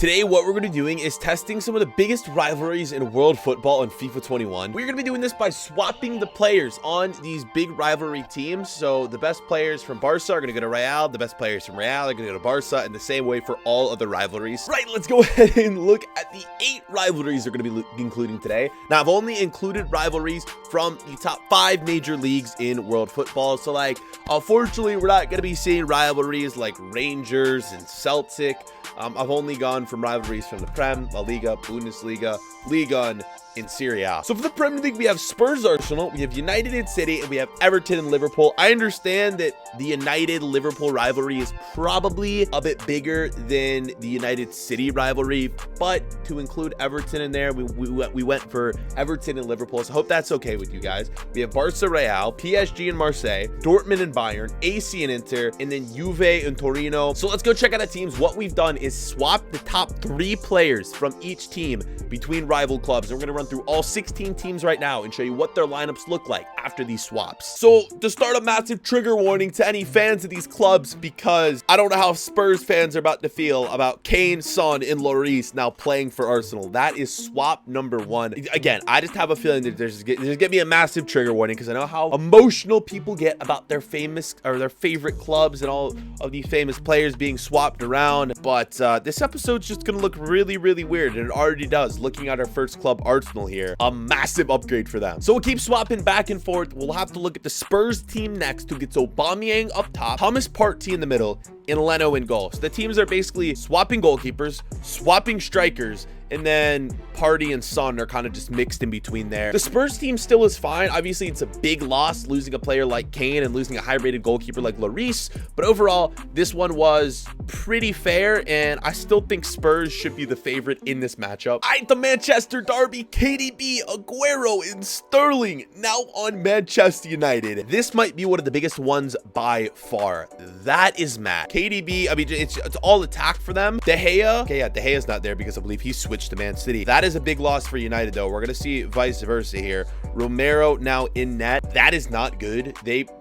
Today, what we're going to be doing is testing some of the biggest rivalries in world football in FIFA 21. We're going to be doing this by swapping the players on these big rivalry teams. So the best players from Barca are going to go to Real. The best players from Real are going to go to Barca, and the same way for all other rivalries. Right, let's go ahead and look at the 8 rivalries we're going to be including today. Now, I've only included rivalries from the top 5 major leagues in world football. So, like, unfortunately, we're not going to be seeing rivalries like Rangers and Celtic. I've only gone from rivalries from the Prem, La Liga, Bundesliga, Liga, and in Serie A. So for the Premier League, we have Spurs Arsenal, we have United and City, and we have Everton and Liverpool. I understand that the United-Liverpool rivalry is probably a bit bigger than the United-City rivalry, but to include Everton in there, we went for Everton and Liverpool, so I hope that's okay with you guys. We have Barca Real, PSG and Marseille, Dortmund and Bayern, AC and Inter, and then Juve and Torino. So let's go check out the teams. What we've done is swap the top 3 players from each team between rival clubs, and we're going to run through all 16 teams right now and show you what their lineups look like after these swaps. So to start, a massive trigger warning to any fans of these clubs, because I don't know how Spurs fans are about to feel about Kane, Son, and Lloris now playing for Arsenal. That is swap number 1. Again, I just have a feeling that there's going to be a massive trigger warning, because I know how emotional people get about their famous or their favorite clubs and all of these famous players being swapped around. But this episode's just going to look really, really weird, and it already does. Looking at our first club, Arsenal, here, a massive upgrade for them. So we'll keep swapping back and forth. We'll have to look at the Spurs team next, who gets Aubameyang up top, Thomas Partey in the middle, and Leno in goal. So the teams are basically swapping goalkeepers, swapping strikers, and then Partey and Son are kind of just mixed in between there. The Spurs team still is fine. Obviously, it's a big loss losing a player like Kane and losing a high-rated goalkeeper like Lloris, but overall, this one was pretty fair, and I still think Spurs should be the favorite in this matchup. The Manchester derby, KDB, Aguero, and Sterling now on Manchester United. This might be one of the biggest ones by far. That is mad. KDB, I mean, it's all attack for them. De Gea, okay, yeah, De Gea's not there because I believe he switched to Man City. That is a big loss for United, though. We're gonna see vice versa here. Romero now in net. That is not good.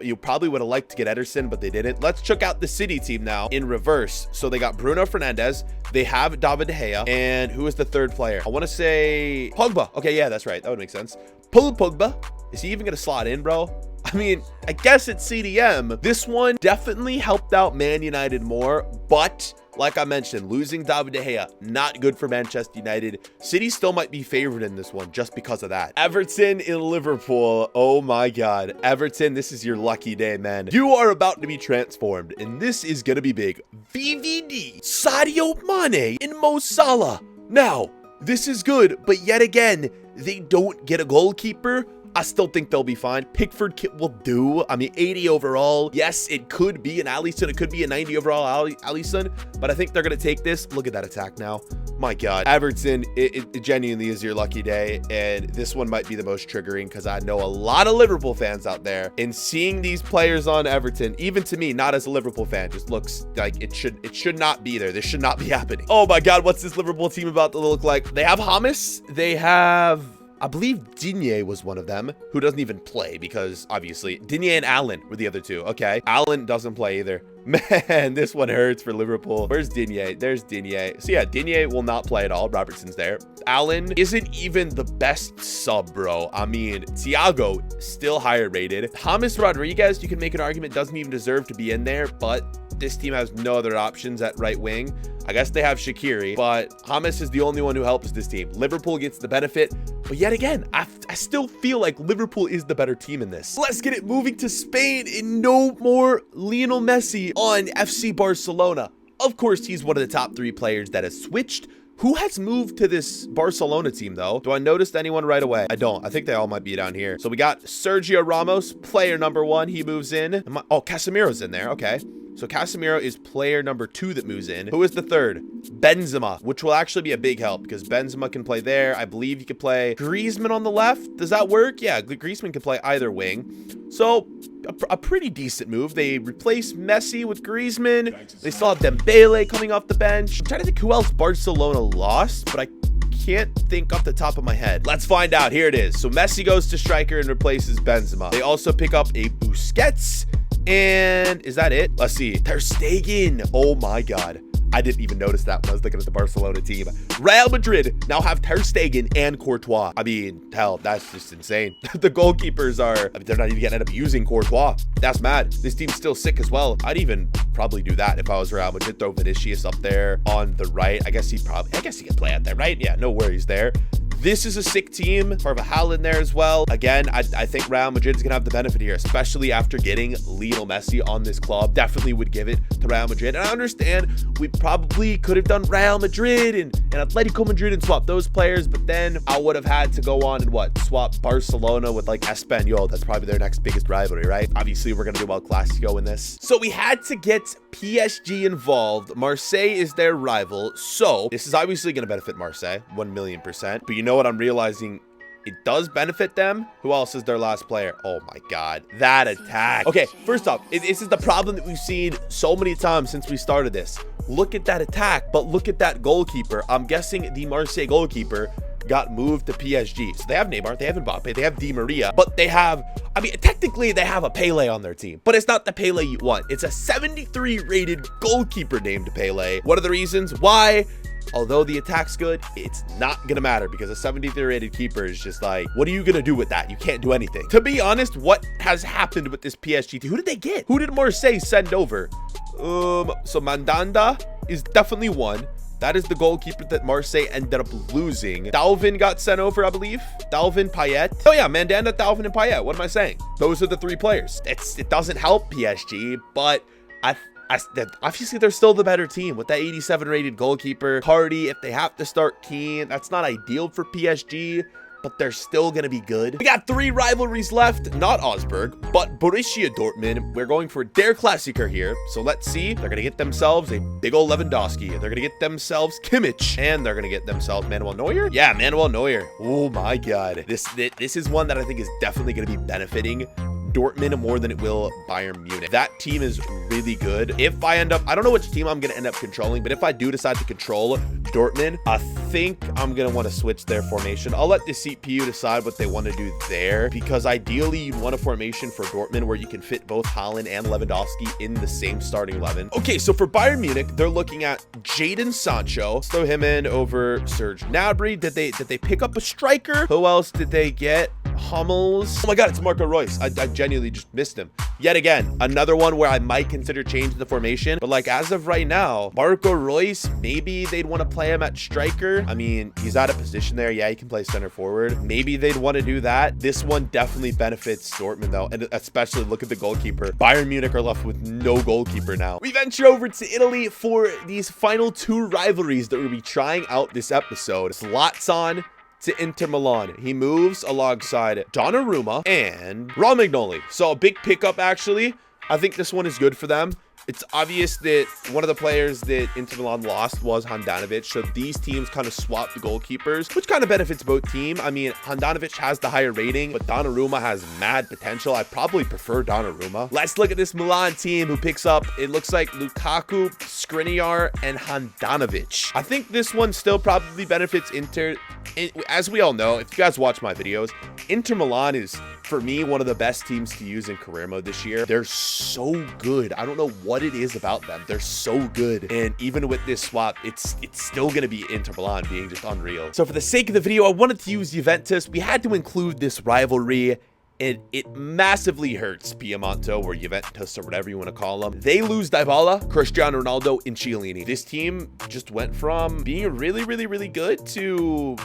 You probably would have liked to get Ederson, but they didn't. Let's check out the City team now in reverse. So they got Bruno Fernandes, they have David De Gea, and who is the third player? I want to say Pogba. Okay, yeah, that's right. That would make sense. Paul Pogba. Is he even gonna slot in, bro? I mean, I guess it's CDM. This one definitely helped out Man United more, but like I mentioned, losing David De Gea, not good for Manchester United. City still might be favored in this one just because of that. Everton in Liverpool. Oh my God. Everton, this is your lucky day, man. You are about to be transformed, and this is going to be big. VVD, Sadio Mane, and Mo Salah. Now, this is good, but yet again, they don't get a goalkeeper. I still think they'll be fine. Pickford kit will do. I mean, 80 overall. Yes, it could be an Alisson. It could be a 90 overall Alisson, but I think they're going to take this. Look at that attack now. My God. Everton, it genuinely is your lucky day, and this one might be the most triggering because I know a lot of Liverpool fans out there, and seeing these players on Everton, even to me, not as a Liverpool fan, just looks like it should not be there. This should not be happening. Oh my God, what's this Liverpool team about to look like? They have James. They have, I believe Digne was one of them, who doesn't even play because obviously Digne and Allen were the other two. Okay, Allen doesn't play either. Man, this one hurts for Liverpool. Where's Digne? There's Digne. So yeah, Digne will not play at all. Robertson's there. Allen isn't even the best sub, bro. I mean, Thiago still higher rated. James Rodriguez, you can make an argument, doesn't even deserve to be in there, but this team has no other options at right wing. I guess they have Shaqiri, but James is the only one who helps this team. Liverpool gets the benefit, but yet again, I still feel like Liverpool is the better team in this. Let's get it moving to Spain, and no more Lionel Messi on FC Barcelona. Of course, he's one of the top 3 players that has switched. Who has moved to this Barcelona team, though? Do I notice anyone right away? I don't. I think they all might be down here. So we got Sergio Ramos, player number 1. He moves in. Oh, Casemiro's in there. Okay. So Casemiro is player number 2 that moves in. Who is the third? Benzema, which will actually be a big help because Benzema can play there. I believe he could play Griezmann on the left. Does that work? Yeah, Griezmann can play either wing. So a pretty decent move. They replace Messi with Griezmann. They still have Dembele coming off the bench. I'm trying to think who else Barcelona lost, but I can't think off the top of my head. Let's find out. Here it is. So Messi goes to striker and replaces Benzema. They also pick up a Busquets. And is that it? Let's see. Ter Stegen. Oh my God. I didn't even notice that when I was looking at the Barcelona team. Real Madrid now have Ter Stegen and Courtois. I mean, hell, that's just insane. The goalkeepers are, I mean, they're not even gonna end up using Courtois. That's mad. This team's still sick as well. I'd even probably do that if I was Real Madrid. Throw Vinicius up there on the right. I guess he can play out there, right? Yeah, no worries there. This is a sick team. Carvajal in there as well. Again, I think Real Madrid is going to have the benefit here, especially after getting Lionel Messi on this club. Definitely would give it to Real Madrid. And I understand we probably could have done Real Madrid and Atletico Madrid and swap those players, but then I would have had to go on and swap Barcelona with like Espanyol. That's probably their next biggest rivalry, right? Obviously, we're going to do El Clasico in this. So we had to get PSG involved. Marseille is their rival. So this is obviously going to benefit Marseille 1,000,000%. But you know what I'm realizing? It does benefit them. Who else is their last player? Oh my God, that attack. Okay, first off, this is the problem that we've seen so many times since we started this. Look at that attack, but look at that goalkeeper. I'm guessing the Marseille goalkeeper got moved to PSG. So they have Neymar, they have Mbappe, they have Di Maria, but they have, I mean, technically they have a Pele on their team, but it's not the Pele you want. It's a 73 rated goalkeeper named Pele. What are the reasons why? Although the attack's good, it's not gonna matter because a 73 rated keeper is just like, what are you gonna do with that? You can't do anything. To be honest, what has happened with this PSG team? Who did they get? Who did Marseille send over? So Mandanda is definitely one. That is the goalkeeper that Marseille ended up losing. Dalvin got sent over, I believe. Dalvin, Payet. Oh yeah, Mandanda, Dalvin, and Payet. What am I saying? Those are the three players. It doesn't help PSG, but obviously they're still the better team with that 87 rated goalkeeper. Party, if they have to start Keane, that's not ideal for PSG, but they're still gonna be good. We got 3 rivalries left, not Augsburg, but Borussia Dortmund. We're going for their Klassiker here, so let's see. They're gonna get themselves a big old Lewandowski. They're gonna get themselves Kimmich, and they're gonna get themselves Manuel Neuer. Yeah, Manuel Neuer. Oh my God, this is one that I think is definitely gonna be benefiting Dortmund more than it will Bayern Munich. That team is really good. If I end up, I don't know which team I'm going to end up controlling, but if I do decide to control Dortmund, I think I'm going to want to switch their formation. I'll let the CPU decide what they want to do there, because ideally you want a formation for Dortmund where you can fit both Haaland and Lewandowski in the same starting 11. Okay, so for Bayern Munich, they're looking at Jadon Sancho. Let's throw him in over Serge Gnabry. Did they pick up a striker? Who else did they get? Hummels. Oh my God, it's Marco Reus. I genuinely just missed him. Yet again, another one where I might consider changing the formation. But like as of right now, Marco Reus, maybe they'd want to play him at striker. I mean, he's out of position there. Yeah, he can play center forward. Maybe they'd want to do that. This one definitely benefits Dortmund though. And especially look at the goalkeeper. Bayern Munich are left with no goalkeeper now. We venture over to Italy for these final 2 rivalries that we'll be trying out this episode. Zlatan to Inter Milan. He moves alongside Donnarumma and Romagnoli. So a big pickup, actually. I think this one is good for them. It's obvious that one of the players that Inter Milan lost was Handanovic, so these teams kind of swap the goalkeepers, which kind of benefits both teams. I mean, Handanovic has the higher rating, but Donnarumma has mad potential. I probably prefer Donnarumma. Let's look at this Milan team who picks up, it looks like Lukaku, Skriniar, and Handanovic. I think this one still probably benefits Inter. As we all know, if you guys watch my videos, Inter Milan is, for me, one of the best teams to use in career mode this year. They're so good. I don't know what it is about them. They're so good. And even with this swap, it's still going to be Inter Milan being just unreal. So for the sake of the video, I wanted to use Juventus. We had to include this rivalry, and it massively hurts Piemonte or Juventus or whatever you want to call them. They lose Dybala, Cristiano Ronaldo, and Chiellini. This team just went from being really, really, really good to,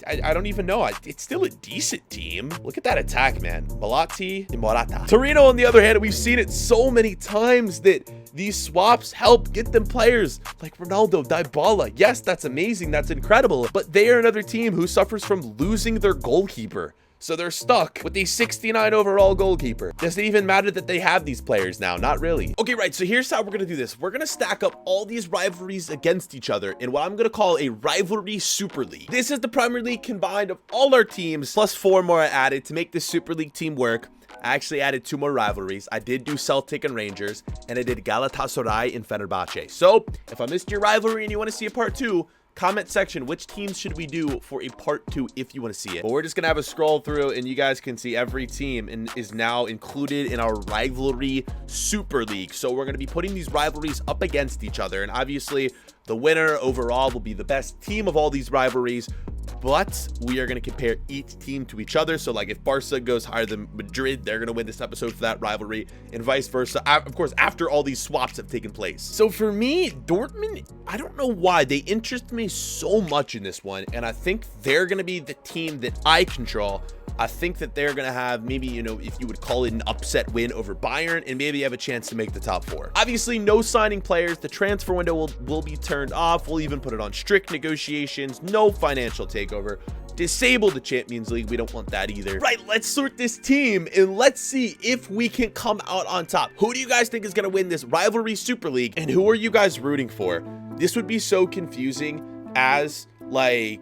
I don't even know. It's still a decent team. Look at that attack, man. Bellotti and Morata. Torino, on the other hand, we've seen it so many times that these swaps help get them players like Ronaldo, Dybala. Yes, that's amazing. That's incredible. But they are another team who suffers from losing their goalkeeper. So they're stuck with the 69 overall goalkeeper. Does it even matter that they have these players now? Not really. Okay, right. So here's how we're going to do this. We're going to stack up all these rivalries against each other in what I'm going to call a rivalry Super League. This is the Premier League combined of all our teams, plus 4 more I added to make this Super League team work. I actually added 2 more rivalries. I did do Celtic and Rangers, and I did Galatasaray and Fenerbahce. So if I missed your rivalry and you want to see a part 2, comment section, which teams should we do for a part 2 if you want to see it. But we're just gonna have a scroll through, and you guys can see every team is now included in our rivalry super league. So we're gonna be putting these rivalries up against each other, and obviously the winner overall will be the best team of all these rivalries. But we are going to compare each team to each other. So like if Barca goes higher than Madrid, they're going to win this episode for that rivalry, and vice versa, of course, after all these swaps have taken place. So for me, Dortmund, I don't know why they interest me so much in this one, and I think they're going to be the team that I control. I think that they're going to have maybe, you know, if you would call it an upset win over Bayern, and maybe have a chance to make the top 4. Obviously, no signing players. The transfer window will be turned off. We'll even put it on strict negotiations. No financial takeover. Disable the Champions League. We don't want that either. Right, let's sort this team, and let's see if we can come out on top. Who do you guys think is going to win this rivalry Super League, and who are you guys rooting for? This would be so confusing as, like,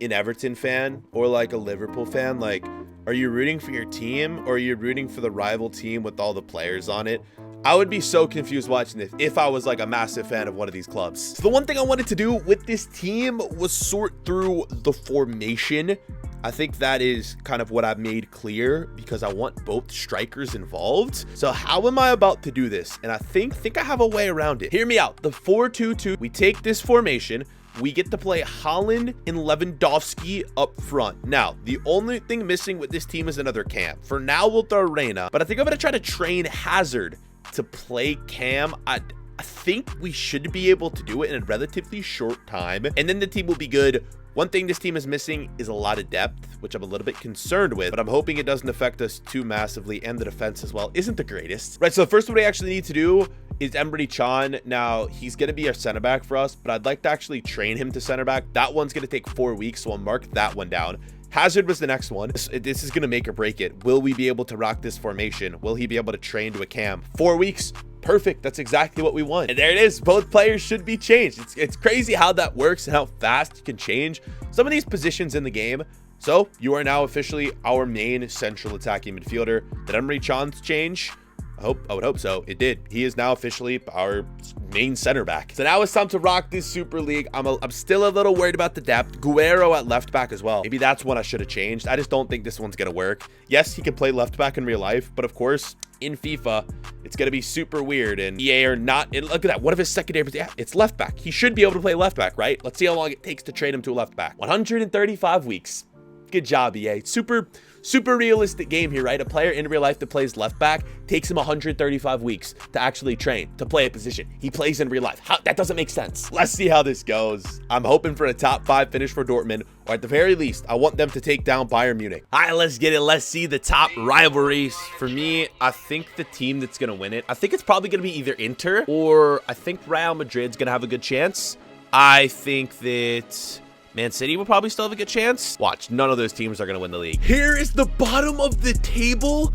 an Everton fan or like a Liverpool fan. Like, are you rooting for your team, or are you rooting for the rival team with all the players on it? I would be so confused watching this if I was like a massive fan of one of these clubs. So the one thing I wanted to do with this team was sort through the formation. I think that is kind of what I've made clear, because I want both strikers involved. So how am I about to do this? And I think I have a way around it. Hear me out. The 4-2-2, we take this formation. We get to play Haaland and Lewandowski up front. Now, the only thing missing with this team is another cam. For now, we'll throw Reina, but I think I'm going to try to train Hazard to play cam. I think we should be able to do it in a relatively short time, and then the team will be good. One thing this team is missing is a lot of depth, which I'm a little bit concerned with, but I'm hoping it doesn't affect us too massively, and the defense as well isn't the greatest. Right, so the first one we actually need to do is Emre Can. Now, he's going to be our center back for us, but I'd like to actually train him to center back. That one's going to take 4 weeks, so I'll mark that one down. Hazard was the next one. This is going to make or break it. Will we be able to rock this formation? Will he be able to train to a cam? 4 weeks. Perfect. That's exactly what we want. And there it is. Both players should be changed. It's crazy how that works and how fast you can change some of these positions in the game. So you are now officially our main central attacking midfielder. Did Emre Can's change? I would hope so. It did. He is now officially our main center back. So now it's time to rock this Super League. I'm still a little worried about the depth. Guerrero at left back as well. Maybe that's one I should have changed. I just don't think this one's going to work. Yes, he can play left back in real life, but of course, in FIFA, it's going to be super weird, and EA are not. And look at that. One of his secondary, yeah, it's left back. He should be able to play left back, right? Let's see how long it takes to train him to a left back. 135 weeks. Good job, EA. Super realistic game here, right? A player in real life that plays left back takes him 135 weeks to actually train, to play a position. He plays in real life. That doesn't make sense. Let's see how this goes. I'm hoping for a top 5 finish for Dortmund, or at the very least, I want them to take down Bayern Munich. All right, let's get it. Let's see the top rivalries. For me, I think the team that's going to win it, I think it's probably going to be either Inter, or I think Real Madrid's going to have a good chance. I think that Man City will probably still have a good chance. Watch, none of those teams are going to win the league. Here is the bottom of the table,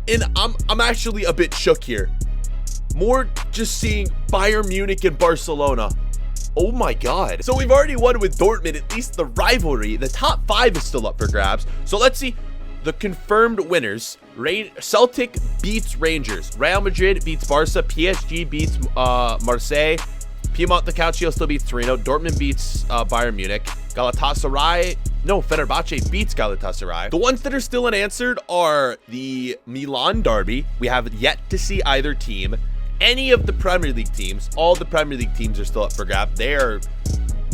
and I'm actually a bit shook here. More just seeing Bayern Munich and Barcelona. Oh my God. So we've already won with Dortmund, at least the rivalry. The top 5 is still up for grabs. So let's see the confirmed winners. Celtic beats Rangers. Real Madrid beats Barca. PSG beats Marseille. Piemonte Calcio still beats Torino. Dortmund beats Bayern Munich. Fenerbahce beats Galatasaray. The ones that are still unanswered are the Milan derby. We have yet to see either team. Any of the Premier League teams. All the Premier League teams are still up for grab. They are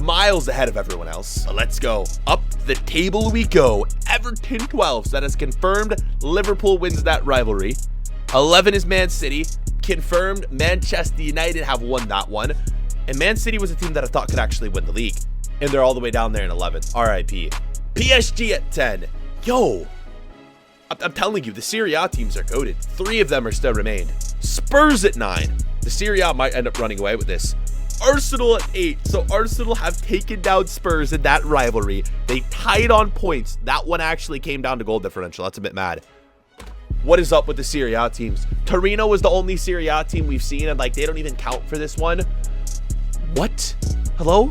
miles ahead of everyone else. So let's go. Up the table we go. Everton 12. So that is confirmed. Liverpool wins that rivalry. 11 is Man City. Confirmed. Manchester United have won that one. And Man City was a team that I thought could actually win the league. And they're all the way down there in 11th. RIP. PSG at 10. Yo. I'm telling you, the Serie A teams are goated. 3 of them are still remained. Spurs at 9. The Serie A might end up running away with this. Arsenal at 8. So Arsenal have taken down Spurs in that rivalry. They tied on points. That one actually came down to goal differential. That's a bit mad. What is up with the Serie A teams? Torino was the only Serie A team we've seen, and like they don't even count for this one. What? Hello?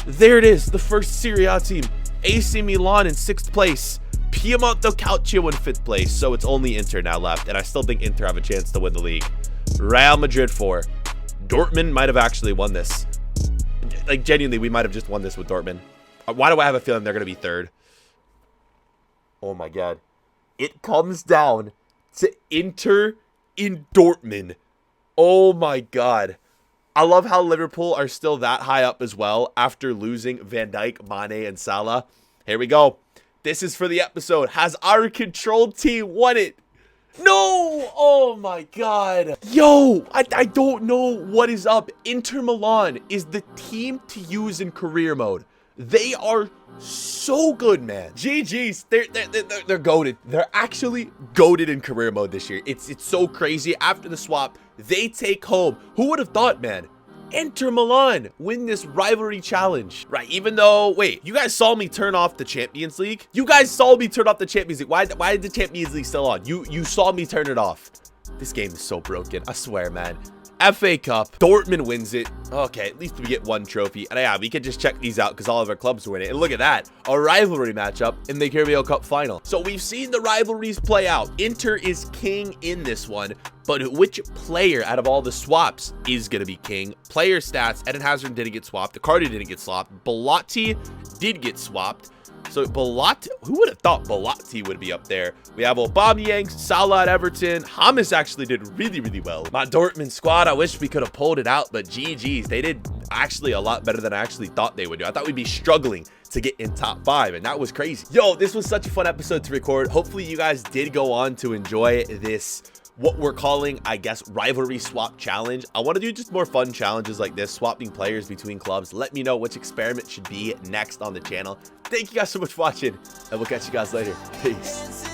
There it is, the first Serie A team. AC Milan in 6th place. Piemonte Calcio in 5th place. So it's only Inter now left, and I still think Inter have a chance to win the league. Real Madrid 4. Dortmund might have actually won this. like, genuinely, we might have just won this with Dortmund. Why do I have a feeling they're going to be third? Oh, my God. It comes down to Inter in Dortmund. Oh, my God. I love how Liverpool are still that high up as well after losing Van Dijk, Mane, and Salah. Here we go. This is for the episode. Has our control team won it? No! Oh my God. Yo, I don't know what is up. Inter Milan is the team to use in career mode. They are so good, man. GG's. They're goated. They're actually goated in career mode this year. It's so crazy. After the swap, they take home. Who would have thought, man? Inter Milan win this rivalry challenge, right? Even though, wait, you guys saw me turn off the Champions League? You guys saw me turn off the Champions League. Why is the Champions League still on? You saw me turn it off. This game is so broken. I swear, man. FA Cup, Dortmund wins it. Okay, at least we get one trophy. And yeah, we can just check these out because all of our clubs win it. And look at that, a rivalry matchup in the Carabao Cup final. So we've seen the rivalries play out. Inter is king in this one, but which player out of all the swaps is going to be king? Player stats, Eden Hazard didn't get swapped. Icardi didn't get swapped. Belotti did get swapped. So Belotti, who would have thought Belotti would be up there? We have Aubameyang, Salah at Everton. James actually did really, really well. My Dortmund squad, I wish we could have pulled it out, but GG's. They did actually a lot better than I actually thought they would do. I thought we'd be struggling to get in top 5, and that was crazy. Yo, this was such a fun episode to record. Hopefully you guys did go on to enjoy this, what we're calling, I guess, rivalry swap challenge. I want to do just more fun challenges like this, swapping players between clubs. Let me know which experiment should be next on the channel. Thank you guys so much for watching, and we'll catch you guys later. Peace.